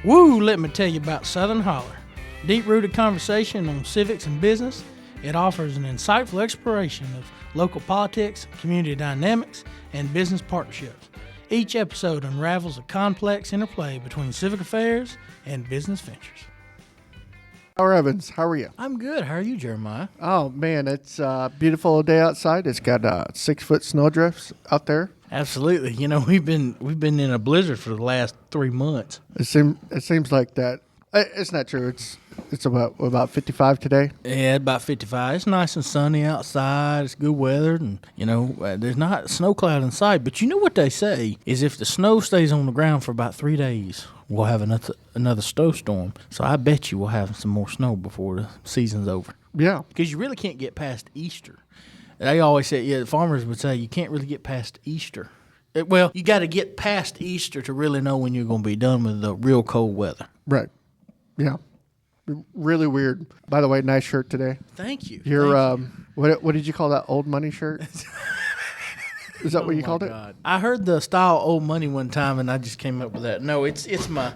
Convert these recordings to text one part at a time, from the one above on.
Woo, let me tell you about Southern Holler. Deep-rooted conversation on civics and business. It offers an insightful exploration of local politics, community dynamics, and business partnerships. Each episode unravels a complex interplay between civic affairs and business ventures. Howard Evans, how are you? I'm good. How are you, Jeremiah? Oh, man, it's a beautiful day outside. It's got 6-foot snowdrifts out there. Absolutely. You know, we've been in a blizzard for the last 3 months. It seems like that. It's not true. It's about 55 today. Yeah, about 55. It's nice and sunny outside. It's good weather, and there's not a snow cloud in sight. But you know what they say is if the snow stays on the ground for about 3 days, we'll have another snowstorm. So I bet you we'll have some more snow before the season's over. Yeah, because you really can't get past Easter. They always say, the farmers would say you can't really get past Easter. Well, you got to get past Easter to really know when you're going to be done with the real cold weather. Right. Yeah. Really weird. By the way, nice shirt today. Thank you. Your what did you call that old money shirt? Is that what you called God. I heard the style old money one time, and I just came up with that. No, it's my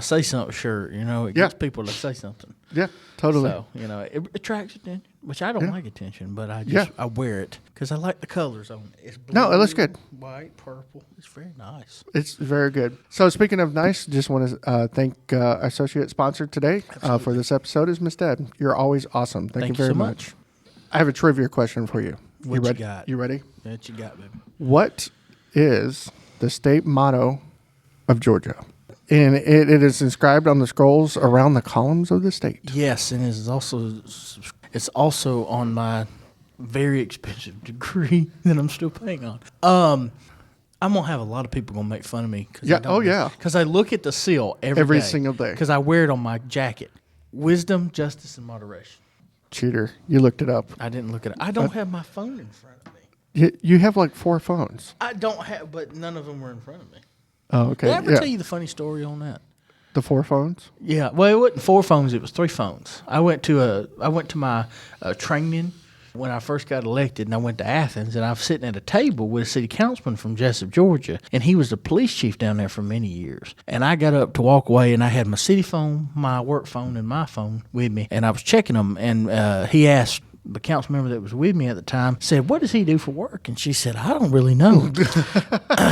say something shirt. It gets people to say something. Yeah, totally. So it attracts attention, which I don't like attention, but I wear it because I like the colors on it. It's blue, no, it looks good. White, purple. It's very nice. It's very good. So speaking of nice, just want to thank our associate sponsor today for this episode is Miss Deb. You're always awesome. Thank you very so much. I have a trivia question for you. What you got? You ready? What you got, baby? What is the state motto of Georgia? And it is inscribed on the scrolls around the columns of the state. Yes, and it's also on my very expensive degree that I'm still paying on. I'm gonna have a lot of people gonna make fun of me. Because I look at the seal every day, single day. Because I wear it on my jacket. Wisdom, justice, and moderation. Cheater, you looked it up. I didn't look it up. I don't have my phone in front of me. You have like 4 phones. I don't have, but none of them were in front of me. Oh, okay. Did I ever tell you the funny story on that? The 4 phones? Yeah. Well, it wasn't 4 phones. It was 3 phones. I went to my training when I first got elected, and I went to Athens, and I was sitting at a table with a city councilman from Jessup, Georgia, and he was the police chief down there for many years. And I got up to walk away, and I had my city phone, my work phone, and my phone with me, and I was checking them, and he asked the council member that was with me at the time, said, "What does he do for work?" And she said, "I don't really know."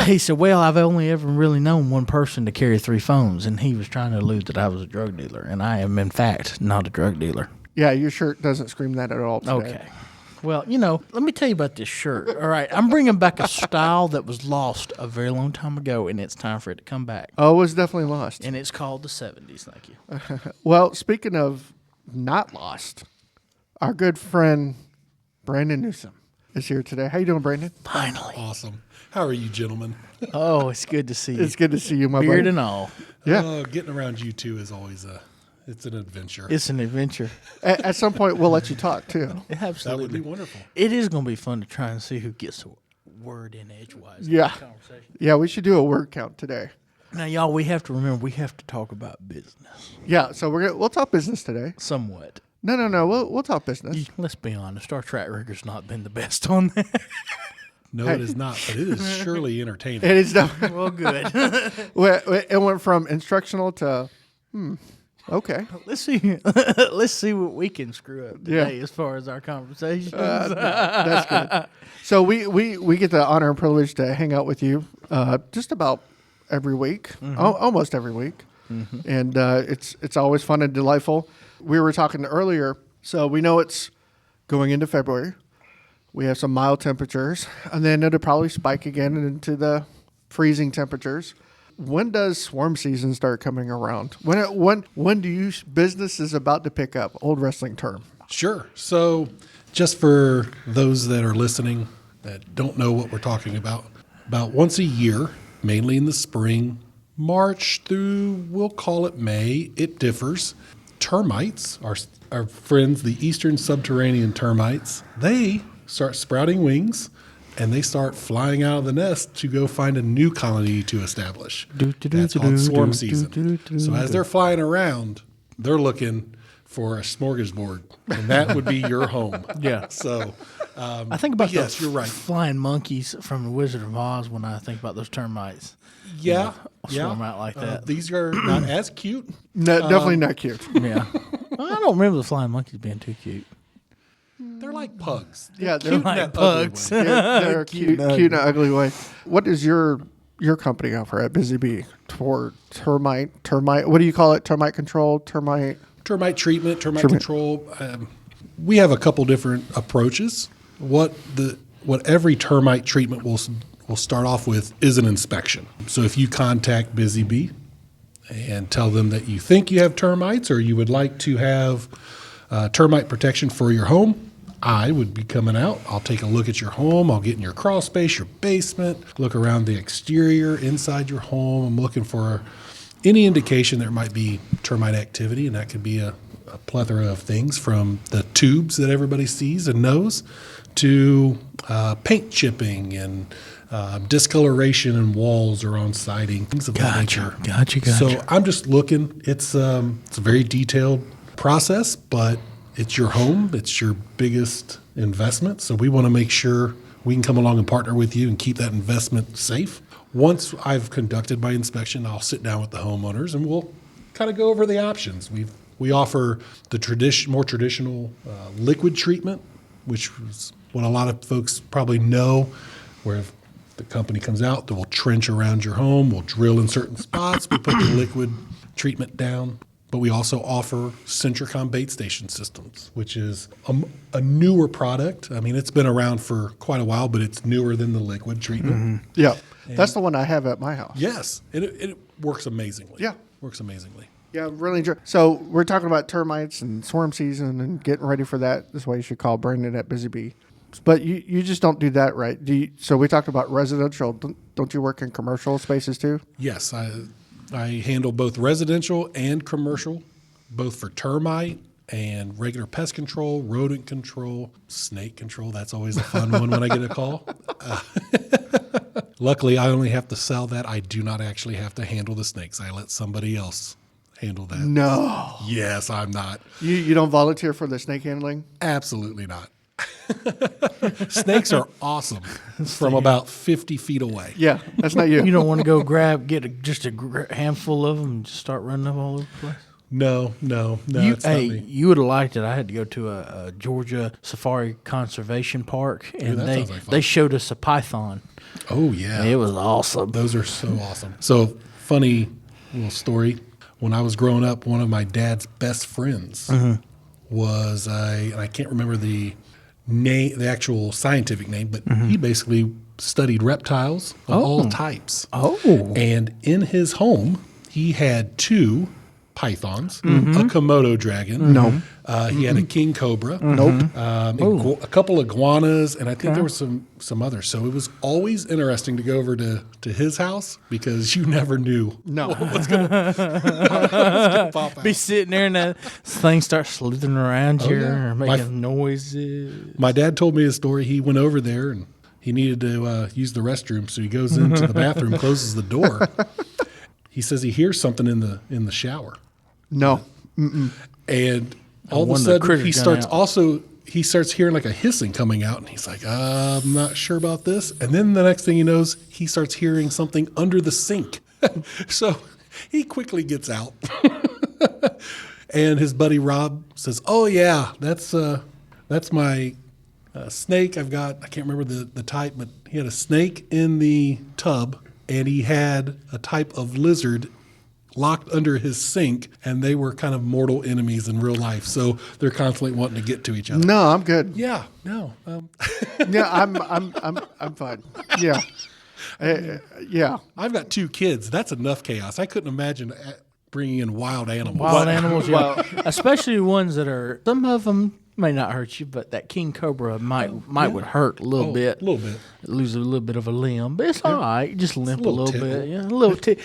He said, "Well, I've only ever really known one person to carry 3 phones," and he was trying to allude that I was a drug dealer, and I am, in fact, not a drug dealer. Yeah, your shirt doesn't scream that at all today. Okay. Well, let me tell you about this shirt. All right, I'm bringing back a style that was lost a very long time ago, and it's time for it to come back. Oh, it was definitely lost. And it's called the 70s. Thank you. Well, speaking of not lost, our good friend Brandon Newsome is here today. How you doing, Brandon? Finally. Awesome. How are you, gentlemen? Oh, it's good to see you. It's good to see you, my Beard buddy. and all. Yeah. Getting around you two is always it's an adventure. It's an adventure. At some point, we'll let you talk, too. Absolutely. That would be wonderful. It is going to be fun to try and see who gets a word in edgewise. Yeah. In the conversation. Yeah, we should do a word count today. Now, y'all, we have to remember we have to talk about business. Yeah, so we'll talk business today. Somewhat. No. We'll talk business. Let's be honest. Our track record's not been the best on that. No, it is not, but it is surely entertaining. It is definitely. Well, good. It went from instructional to, okay. Let's see what we can screw up today as far as our conversations. That's good. So we get the honor and privilege to hang out with you just about every week, almost every week, and it's always fun and delightful. We were talking earlier, so we know it's going into February. We have some mild temperatures, and then it'll probably spike again into the freezing temperatures. When does swarm season start coming around? When do business is about to pick up? Old wrestling term. Sure. So just for those that are listening that don't know what we're talking about once a year, mainly in the spring, March through, we'll call it May, it differs. Termites, our friends, the eastern subterranean termites, they start sprouting wings, and they start flying out of the nest to go find a new colony to establish. That's called swarm season. So as they're flying around, they're looking for a smorgasbord, and that would be your home. Yeah. So I think about yes, those you're right. flying monkeys from the Wizard of Oz when I think about those termites. Yeah, Swarm out like that. These are not as cute. No, definitely not cute. Yeah. Well, I don't remember the flying monkeys being too cute. They're like pugs. Yeah, Cute in like that ugly pugs. way. they're cute in an ugly way. What does your company offer at Busy Bee for termite? What do you call it? Termite control? Termite Termite control. We have a couple different approaches. What every termite treatment will start off with is an inspection. So if you contact Busy Bee and tell them that you think you have termites or you would like to have termite protection for your home, I would be coming out. I'll take a look at your home. I'll get in your crawl space, your basement, look around the exterior, inside your home. I'm looking for any indication there might be termite activity, and that could be a plethora of things from the tubes that everybody sees and knows to paint chipping and discoloration in walls or on siding, things of that nature. Gotcha. So I'm just looking. It's a very detailed process, but it's your home. It's your biggest investment. So we want to make sure we can come along and partner with you and keep that investment safe. Once I've conducted my inspection, I'll sit down with the homeowners and we'll kind of go over the options. We offer the more traditional liquid treatment, which is what a lot of folks probably know, where if the company comes out, they will trench around your home, we'll drill in certain spots, we put the liquid treatment down. But we also offer Centricon bait station systems, which is a newer product. I mean, it's been around for quite a while, but it's newer than the liquid treatment. Mm-hmm. Yeah, that's the one I have at my house. Yes, it works amazingly. Yeah. Works amazingly. Yeah, really enjoy. So we're talking about termites and swarm season and getting ready for that. That's why you should call Brandon at Busy Bee. But you just don't do that, right? So we talked about residential. Don't you work in commercial spaces too? Yes, I handle both residential and commercial, both for termite and regular pest control, rodent control, snake control. That's always a fun one when I get a call. Luckily, I only have to sell that. I do not actually have to handle the snakes. I let somebody else handle that. No. Yes, I'm not. You don't volunteer for the snake handling? Absolutely not. Snakes are awesome from about 50 feet away. Yeah, that's not you. You don't want to go get just a handful of them and just start running them all over the place? No, it's not me. You would have liked it. I had to go to a Georgia Safari Conservation Park, and that sounds like fun. they showed us a python. Oh, yeah. It was awesome. Those are so awesome. So, funny little story. When I was growing up, one of my dad's best friends was, I can't remember the name, the actual scientific name, but he basically studied reptiles of all types. Oh. And in his home, he had 2 pythons, a Komodo dragon. No. He had a king cobra. Nope. A couple iguanas, and I think there were some others. So it was always interesting to go over to his house because you never knew what was going to pop out. Be sitting there and that thing starts slithering around you yeah. or making noises. My dad told me a story. He went over there and he needed to use the restroom, so he goes into the bathroom, closes the door. He says he hears something in the shower. No. And all of a sudden he starts hearing like a hissing coming out, and he's like, I'm not sure about this. And then the next thing he knows, he starts hearing something under the sink. So he quickly gets out. And his buddy Rob says, oh yeah, that's my snake. I can't remember the type, but he had a snake in the tub, and he had a type of lizard locked under his sink, and they were kind of mortal enemies in real life. So they're constantly wanting to get to each other. No, I'm good. Yeah, no. Yeah, I'm fine. Yeah. Yeah. I've got 2 kids. That's enough chaos. I couldn't imagine bringing in wild animals. Wild animals, yeah. Especially ones that are, some of them may not hurt you, but that king cobra might would hurt a little bit. A little bit. Lose a little bit of a limb, but it's all right. You just limp a little tickle. bit. Yeah, a little tick.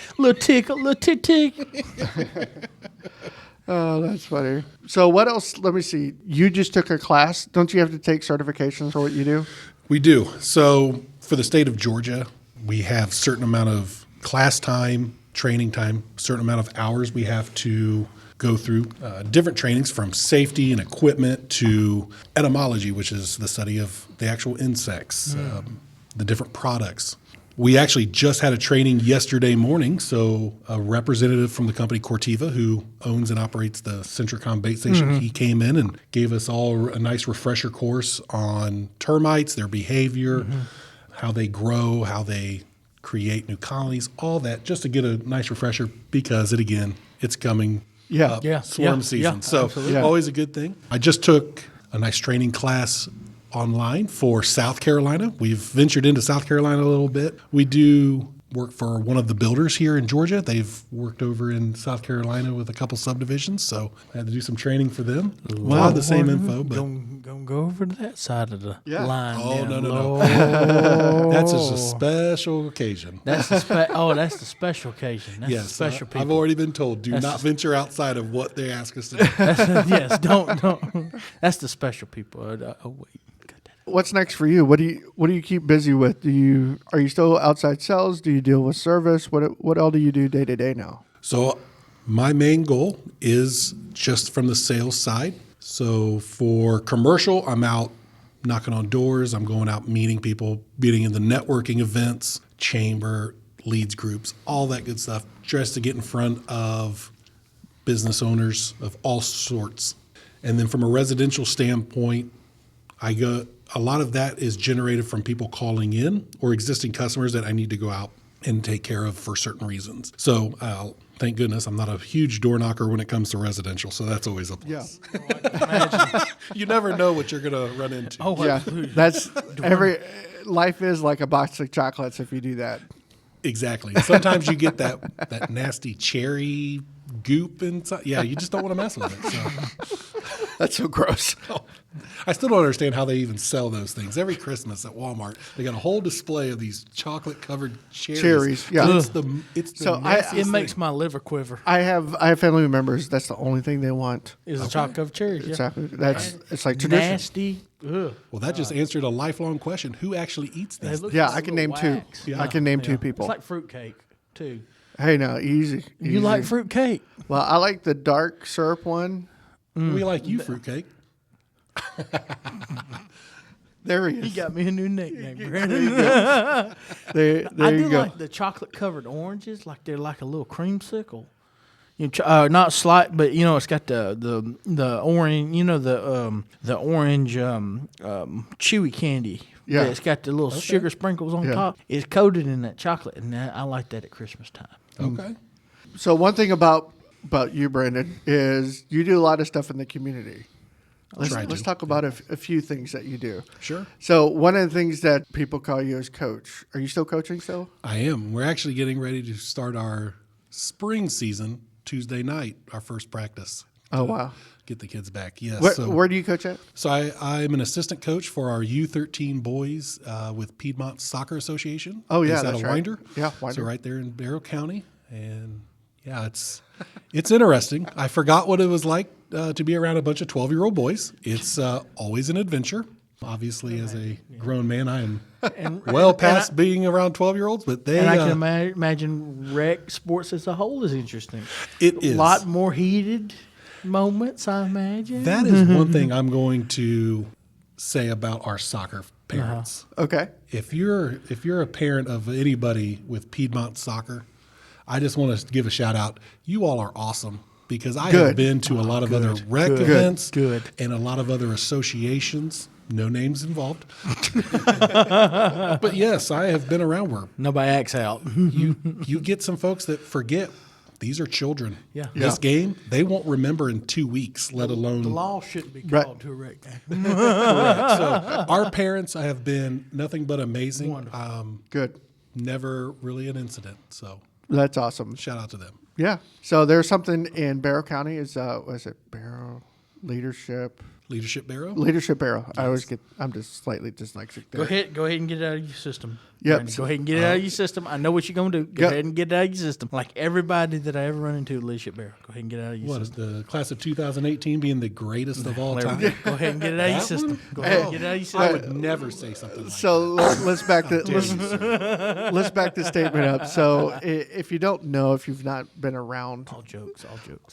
Oh, that's funny. So what else? Let me see. You just took a class. Don't you have to take certifications for what you do? We do. So for the state of Georgia, we have certain amount of class time, training time, certain amount of hours we have to go through different trainings from safety and equipment to etymology, which is the study of the actual insects, the different products. We actually just had a training yesterday morning. So a representative from the company Cortiva, who owns and operates the Centricom bait station, he came in and gave us all a nice refresher course on termites, their behavior, how they grow, how they create new colonies, all that, just to get a nice refresher because it's coming up, swarm season. So always a good thing. I just took a nice training class online for South Carolina. We've ventured into South Carolina a little bit. We do work for one of the builders here in Georgia. They've worked over in South Carolina with a couple subdivisions, so I had to do some training for them. A lot of the same info, but Gonna go over to that side of the line. Oh, now. no. That's just a special occasion. That's the that's the special occaation. That's the special people. I've already been told, do not venture outside of what they ask us to do. Yes, don't. That's the special people. Wait. What's next for you? What do you keep busy with? Are you still outside sales? Do you deal with service? What all do you do day to day now? So my main goal is just from the sales side. So for commercial, I'm out knocking on doors. I'm going out meeting people, being in the networking events, chamber, leads groups, all that good stuff, just to get in front of business owners of all sorts. And then from a residential standpoint, a lot of that is generated from people calling in or existing customers that I need to go out and take care of for certain reasons. So thank goodness I'm not a huge door knocker when it comes to residential, so that's always a plus. Yeah. You never know what you're going to run into. Oh, Yeah, that's life is like a box of chocolates if you do that. Exactly. Sometimes you get that nasty cherry goop inside. Yeah, you just don't want to mess with it. So. That's so gross. I still don't understand how they even sell those things. Every Christmas at Walmart, they got a whole display of these chocolate-covered cherries. Yeah. It's the So it makes my liver quiver. I have family members. That's the only thing they want. Is a chocolate covered cherries? Yeah. Exactly. It's like tradition. Nasty. Ugh. Well, that just answered a lifelong question: who actually eats these? Yeah, I can name two. Yeah. I can name two people. It's like fruitcake too. Hey, no, easy. You like fruitcake? Well, I like the dark syrup one. We like you, fruitcake. There he is. He got me a new nickname, Brandon. There I you do go. like the chocolate covered oranges, like they're like a little creamsicle. You know, not slight, but you know it's got the orange. You know the orange chewy candy. Yeah. It's got the little sugar sprinkles on top. It's coated in that chocolate, and I like that at Christmas time. Okay. So one thing about you, Brandon, is you do a lot of stuff in the community. Let's talk about a few things that you do. Sure. So one of the things that people call you is coach. Are you still coaching still? I am. We're actually getting ready to start our spring season Tuesday night, our first practice. Oh, wow. Get the kids back. Yes. Where do you coach at? So I'm an assistant coach for our U13 boys with Piedmont Soccer Association. Oh, yeah, Based out that's of right. Winder. Yeah, Winder. So right there in Barrow County. And yeah, it's interesting. I forgot what it was like to be around a bunch of 12-year-old boys. It's always an adventure. Obviously, as a grown man, I am well past being around 12-year-olds, but they... And I can imagine rec sports as a whole is interesting. It is. A lot more heated moments, I imagine. That is one thing I'm going to say about our soccer parents. Okay. If you're a parent of anybody with Piedmont Soccer, I just want to give a shout out. You all are awesome because I have been to a lot of other rec events and a lot of other associations. No names involved. But yes, I have been around where nobody acts out. you get some folks that forget these are children. Yeah. This game, they won't remember in 2 weeks, let alone... The law shouldn't be called to a rec game. Correct. So our parents have been nothing but amazing. Good. Never really an incident. So That's awesome. shout out to them. Yeah. So there's something in Barrow County. Was it Barrow Leadership? Leadership Barrow. Leadership Barrow. I always get. I'm just slightly dyslexic there. Go ahead and get it out of your system. Yep. Brandon, go ahead and get it out of your system. I know what you're going to do. Go ahead and get it out of your system. Like everybody that I ever run into at Leadership Barrow. Go ahead and get it out of your What is system. the class of 2018 being the greatest of all time? Go ahead and get it out of your system. Go ahead and get it out of your I system. would never say something like So let's back the let's back the statement up. So if you don't know, if you've not been around All jokes.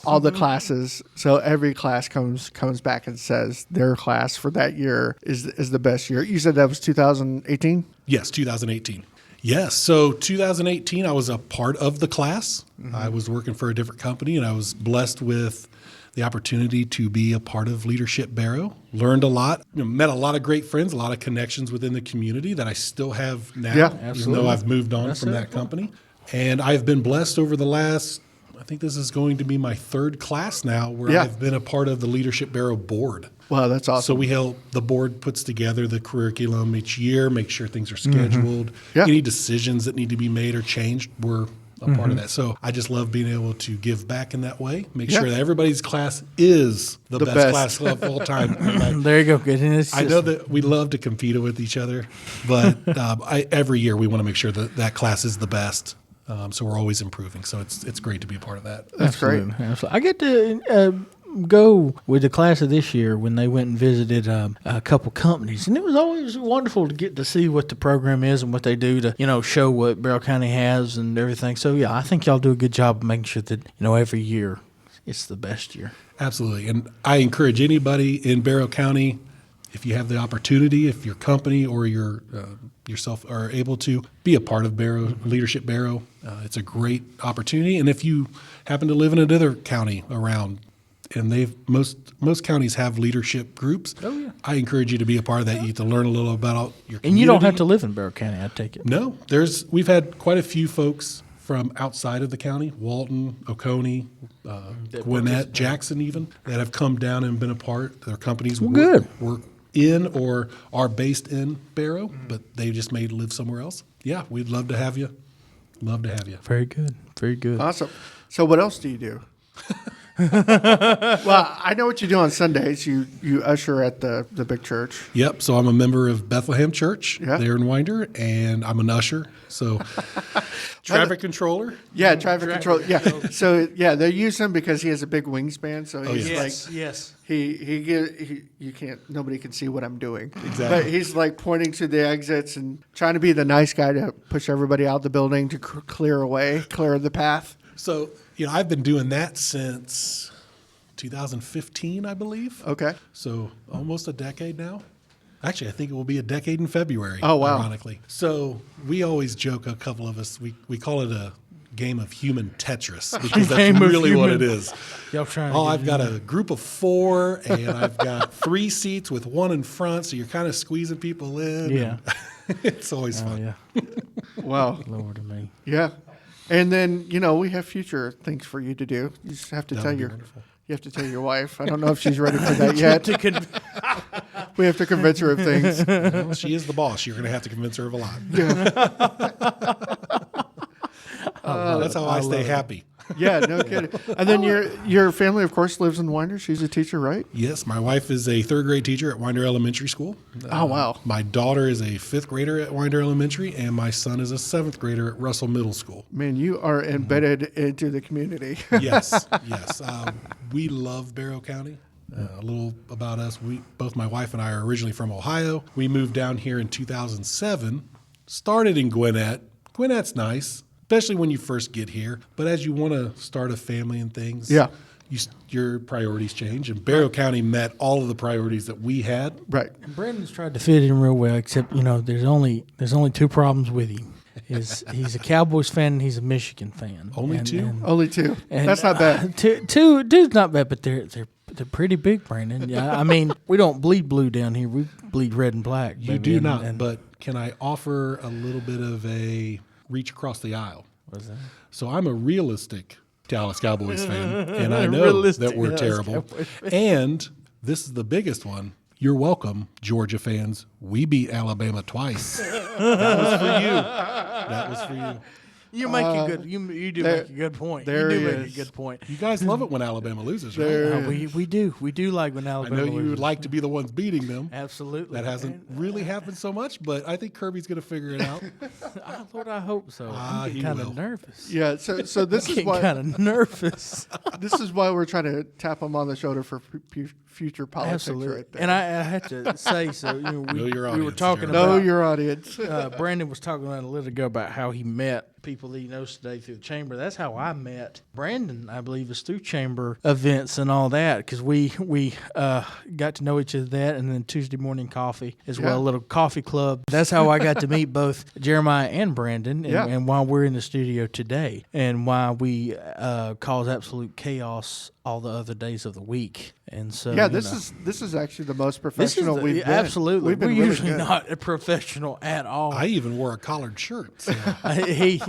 all the classes, so every class comes back and says their class for that year is the best year. You said that was 2018? Yes, 2018. Yes. So 2018, I was a part of the class. I was working for a different company, and I was blessed with the opportunity to be a part of Leadership Barrow. Learned a lot, met a lot of great friends, a lot of connections within the community that I still have now, Yeah, even though I've moved on from that company. And I've been blessed over the last, I think this is going to be my third class now, where I've been a part of the Leadership Barrow board. Wow, that's awesome. So we help, the board puts together the curriculum each year, make sure things are scheduled. Yeah. Any decisions that need to be made or changed, we're a part of that. So I just love being able to give back in that way, make sure that everybody's class is the best class of all time. There you go. Get in this I know that we love to compete with each other, but every year we want to make sure that class is the best. So we're always improving. So it's great to be a part of that. That's great. Absolutely. I get to go with the class of this year when they went and visited a couple companies, and it was always wonderful to get to see what the program is and what they do to show what Barrow County has and everything. So yeah, I think y'all do a good job of making sure that every year it's the best year. Absolutely. And I encourage anybody in Barrow County, if you have the opportunity, if your company or yourself are able to be a part of Leadership Barrow, it's a great opportunity. And if you happen to live in another county around, and most counties have leadership groups. Oh, yeah. I encourage you to be a part of that. You get to learn a little about your community. And you don't have to live in Barrow County, I take it. No, we've had quite a few folks from outside of the county, Walton, Oconee, Gwinnett, Jackson even, that have come down and been a part. Their companies work in or are based in Barrow, but they just may live somewhere else. Yeah, we'd love to have you. Love to have you. Very good. Very good. Awesome. So what else do you do? Well, I know what you do on Sundays. You usher at the big church. Yep. So I'm a member of Bethlehem Church there in Winder, and I'm an usher. So traffic controller. Yeah, traffic control. Yeah. So yeah, they use him because he has a big wingspan. So he's Yes. you can't. Nobody can see what I'm doing. Exactly. But he's like pointing to the exits and trying to be the nice guy to push everybody out the building to clear the path. So, I've been doing that since 2015, I believe. Okay. So almost a decade now. Actually, I think it will be a decade in February. Oh, wow. Ironically. So we always joke, a couple of us, we call it a game of human Tetris because that's really what it is. Y'all trying I've got a group of 4 and I've got 3 seats with 1 in front. So you're kind of squeezing people in. Yeah. It's always fun. Yeah. Wow. Lord of me. Yeah. And then, we have future things for you to do. You just have to tell your wife. I don't know if she's ready for that yet. We have to convince her of things. Well, she is the boss. You're going to have to convince her of a lot. That's how I stay happy. Yeah, no kidding. And then your family, of course, lives in Winder. She's a teacher, right? Yes, my wife is a 3rd grade teacher at Winder Elementary School. Oh, wow. My daughter is a 5th grader at Winder Elementary, and my son is a 7th grader at Russell Middle School. Man, you are embedded into the community. Yes. We love Barrow County. A little about us. Both my wife and I are originally from Ohio. We moved down here in 2007, started in Gwinnett. Gwinnett's nice, especially when you first get here. But as you want to start a family and things, your priorities change. And Barrow County met all of the priorities that we had. Right. Brandon's tried to fit in real well, except there's only 2 problems with him. He's a Cowboys fan and he's a Michigan fan. Only 2? Only 2. That's not bad. Two's not bad, but they're pretty big, Brandon. Yeah, I mean, we don't bleed blue down here. We bleed red and black. You do not, but can I offer a little bit of a reach across the aisle? What's that? So I'm a realistic Dallas Cowboys fan, and I know that we're terrible. And this is the biggest one. You're welcome, Georgia fans. We beat Alabama twice. That was for you. You make a good. You do make a good point. there You he do make a is. good point. You guys love it when Alabama loses, right? There- We do. We do like when I Alabama know you loses. would like to be the ones beating them. Absolutely. That hasn't really happened so much, but I think Kirby's going to figure it out. Lord, I hope so. I'm he getting kind will. of nervous. Yeah, so this is Getting why kind of nervous. this is why we're trying to tap him on the shoulder for future politics Absolutely. right there. And I have to say, so Know your we were audience, talking Jeremy. know about. your audience. Brandon was talking about a little ago about how he met people that he knows today through the chamber. That's how I met Brandon, I believe, is through chamber events and all that, because we got to know each other that, and then Tuesday morning coffee as well, a little coffee club. That's how I got to meet both Jeremiah and Brandon, and why we're in the studio today, and why we cause absolute chaos all the other days of the week. And so this is actually the most professional we've been. Absolutely. We've been We're really usually good. not a professional at all. I even wore a collared shirt. So.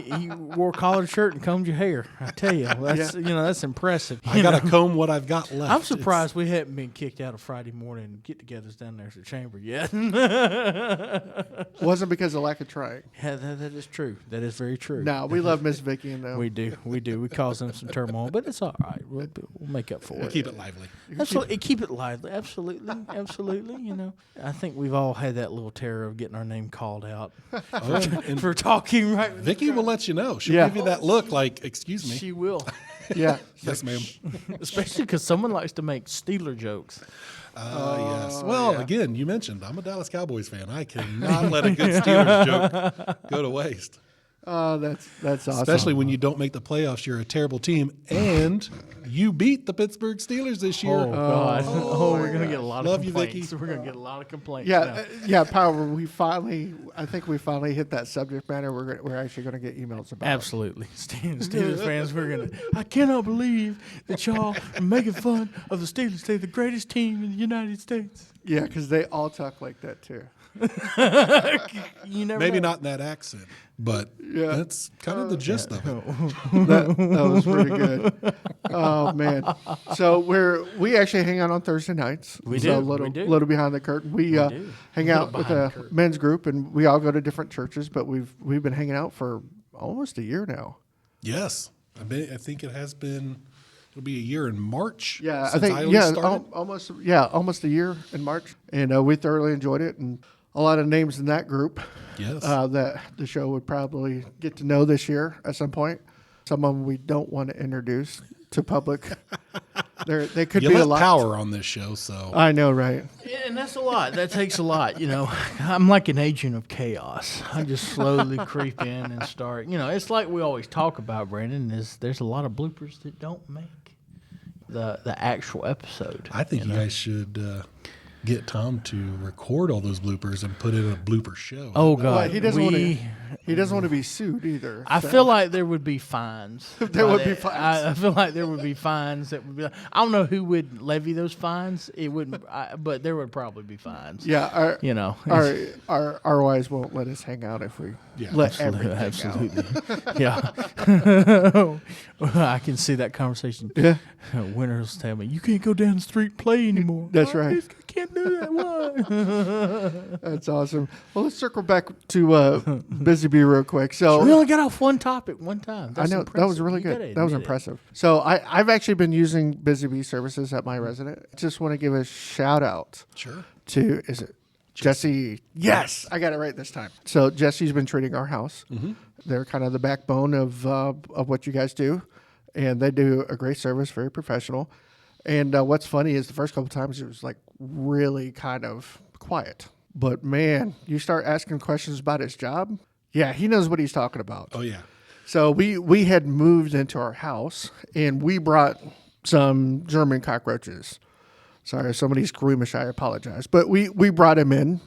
He wore a collared shirt and combed your hair. I tell you, that's impressive. I got to comb what I've got left. I'm surprised we haven't been kicked out of Friday morning get-togethers down there at the chamber yet. Wasn't because of lack of trying. Yeah, that is true. That is very true. No, we love Miss Vicky and them. We do. We cause them some turmoil, but it's all right. We'll make up for it. Keep it lively. Absolutely, keep it lively. Absolutely. I think we've all had that little terror of getting our name called out And for talking right. With Vicky will let you know. She'll give you that look like, excuse me. She will, Yeah. Yes, ma'am. especially because someone likes to make Steeler jokes. Yes. Well, again, you mentioned I'm a Dallas Cowboys fan. I cannot let a good Steelers joke go to waste. Oh, that's awesome. Especially when you don't make the playoffs. You're a terrible team, and you beat the Pittsburgh Steelers this year. Oh God! We're gonna get a lot of Love you, complaints. Vicky. We're gonna get a lot of complaints. Yeah, Power. I think we finally hit that subject matter. We're actually going to get emails about. Absolutely, Steelers fans. I cannot believe that y'all are making fun of the Steelers. They're the greatest team in the United States. Yeah, because they all talk like that too. You never Maybe know. not in that accent, but that's kind of the gist of it. That was pretty good. Oh man! So we actually hang out on Thursday nights. We so do. Little, We do. little behind the curtain. We do. hang Little out with behind a the curtain. men's group, and we all go to different churches. But we've been hanging out for almost a year now. Yes, I think it has been. It'll be a year in March. Yeah, since I think Isley started. almost a year in March, and we thoroughly enjoyed it. And a lot of names in that group. Yes. That the show would probably get to know this year at some point. Some of them we don't want to introduce to public. They could You be a let lot. power on this show, so I know, right? And that's a lot. That takes a lot. I'm like an agent of chaos. I just slowly creep in and start. It's like we always talk about, Brandon. There's a lot of bloopers that don't make the actual episode. I think you guys should get Tom to record all those bloopers and put in a blooper show. Oh God, Well, he doesn't want to be sued either. I feel like there would be fines. There would be fines. I feel like there would be fines that would be. I don't know who would levy those fines. It wouldn't, but there would probably be fines. Yeah, our wives won't let us hang out if we let everything out. Absolutely. Yeah. I can see that conversation. Yeah. Winners tell me, you can't go down the street and play anymore. That's I right. just can't do that. Why? That's awesome. Well, let's circle back to Busy Bee real quick. So We only got off one topic one time. That's I know that was impressive. really You gotta good. That was admit it. impressive. So I've actually been using Busy Bee services at my resident. Just want to give a shout out Sure. to Jesse? Yes, I got it right this time. So Jesse's been treating our house. Mm-hmm. They're kind of the backbone of what you guys do, and they do a great service, very professional. And what's funny is the first couple times it was like really kind of quiet. But man, you start asking questions about his job. Yeah, he knows what he's talking about. Oh yeah. So we had moved into our house, and we brought some German cockroaches. Sorry, if somebody's squeamish, I apologize. But we brought him in.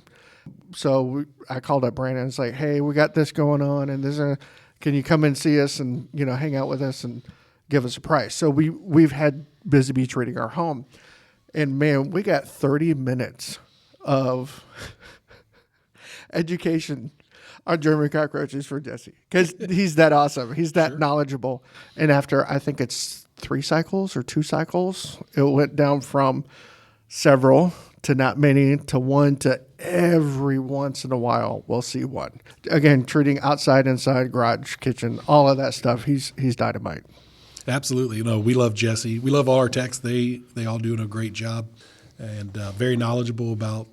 So I called up Brandon and was like, hey, we got this going on, and can you come and see us and hang out with us and give us a price? So we've had Busy Bee treating our home. And man, we got 30 minutes of education on German cockroaches for Jesse, because he's that awesome. He's that knowledgeable. And after, I think it's 3 cycles or 2 cycles, it went down from several to not many to one to every once in a while we'll see one. Again, treating outside, inside, garage, kitchen, all of that stuff. He's dynamite. Absolutely. We love Jesse. We love all our techs. They all doing a great job and very knowledgeable about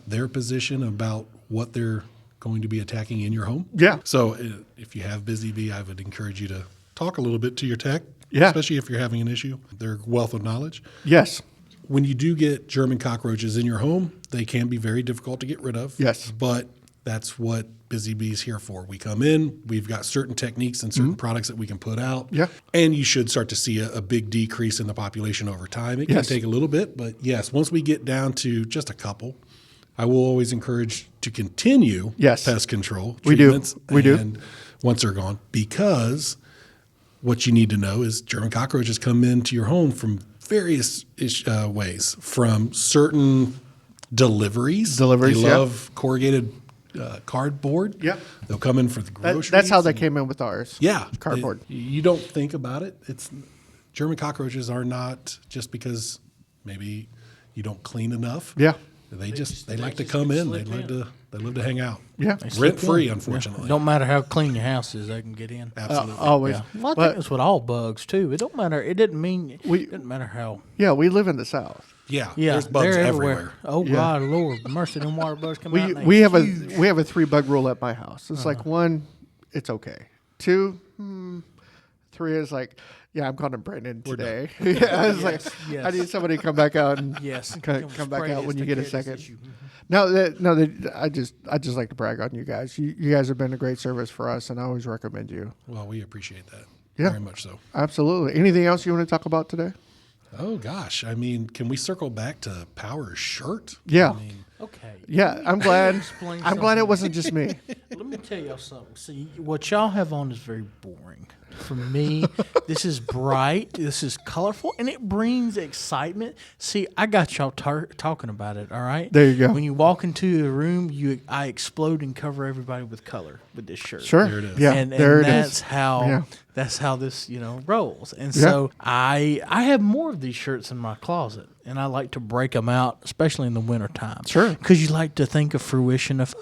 their position, about what they're going to be attacking in your home. Yeah. So if you have Busy Bee, I would encourage you to talk a little bit to your tech, Yeah. especially if you're having an issue. They're a wealth of knowledge. Yes. When you do get German cockroaches in your home, they can be very difficult to get rid of. Yes. But that's what Busy Bee is here for. We come in, we've got certain techniques and certain products that we can put out. Yeah. And you should start to see a big decrease in the population over time. It can Yes. take a little bit, but yes, once we get down to just a couple, I will always encourage to continue Yes. pest control We do. treatments. We do. And once they're gone, because what you need to know is German cockroaches come into your home from various ways, from certain deliveries. They yeah. love corrugated cardboard. Yeah. They'll come in for the groceries. That's how they came in with ours. Yeah. Cardboard. You don't think about it. German cockroaches are not just because maybe you don't clean enough. Yeah. They like to come in. They love to hang out. Yeah. Rent free, unfortunately. Don't matter how clean your house is, they can get in. Absolutely. Always. Yeah. Well, I think that's with all bugs too. It don't matter. It doesn't matter how. Yeah, we live in the South. Yeah. Yeah, There's bugs they're everywhere. Oh Yeah. God, Lord, mercy, them water bugs come out. We have a 3-bug rule at my house. It's like 1, it's okay. 2, 3 is like, yeah, I'm calling Brandon today. Yeah, I was like, yes. I need somebody to come back out and Yes, come back out when you get a second. I just like to brag on you guys. You guys have been a great service for us, and I always recommend you. Well, we appreciate that. Yeah. Very much so. Absolutely. Anything else you want to talk about today? Oh, gosh. I mean, can we circle back to Power's shirt? Yeah. I mean, Okay. Yeah, I'm glad. Explain I'm glad it something. wasn't just me. Let me tell y'all something. See, what y'all have on is very boring. For me, this is bright, this is colorful, and it brings excitement. See, I got y'all talking about it, all right? There you go. When you walk into the room, I explode and cover everybody with color with this shirt. Sure. There it is. Yeah, And there it that's is. how Yeah. that's how this rolls. And Yeah. so I have more of these shirts in my closet, and I like to break them out, especially in the wintertime. Sure. Because you like to think of fruition of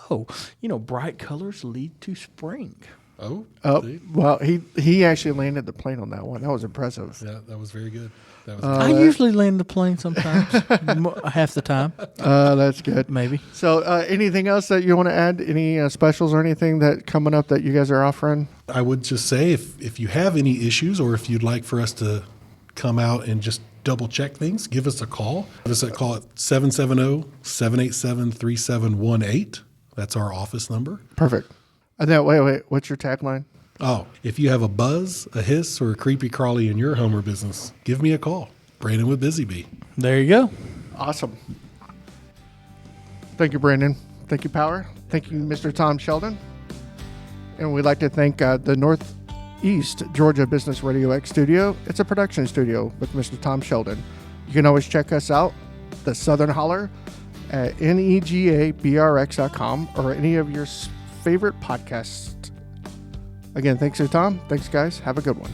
bright colors lead to spring. oh, Oh, see? well, he actually landed the plane on that one. That was impressive. Yeah, that was very good. That was I usually land the plane sometimes, half the time, That's good. maybe. So, anything else that you want to add? Any specials or anything that coming up that you guys are offering? I would just say if you have any issues or if you'd like for us to come out and just double check things, give us a call. Give us a call at 770-787-3718. That's our office number. Perfect. And then, wait. What's your tagline? Oh, if you have a buzz, a hiss, or a creepy crawly in your home or business, give me a call. Brandon with Busy Bee. There you go. Awesome. Thank you, Brandon. Thank you, Power. Thank you, Mr. Tom Sheldon. And we'd like to thank the Northeast Georgia Business RadioX studio. It's a production studio with Mr. Tom Sheldon. You can always check us out, the Southern Holler, at negabrx.com or any of your favorite podcasts. Again, thanks to Tom. Thanks, guys. Have a good one.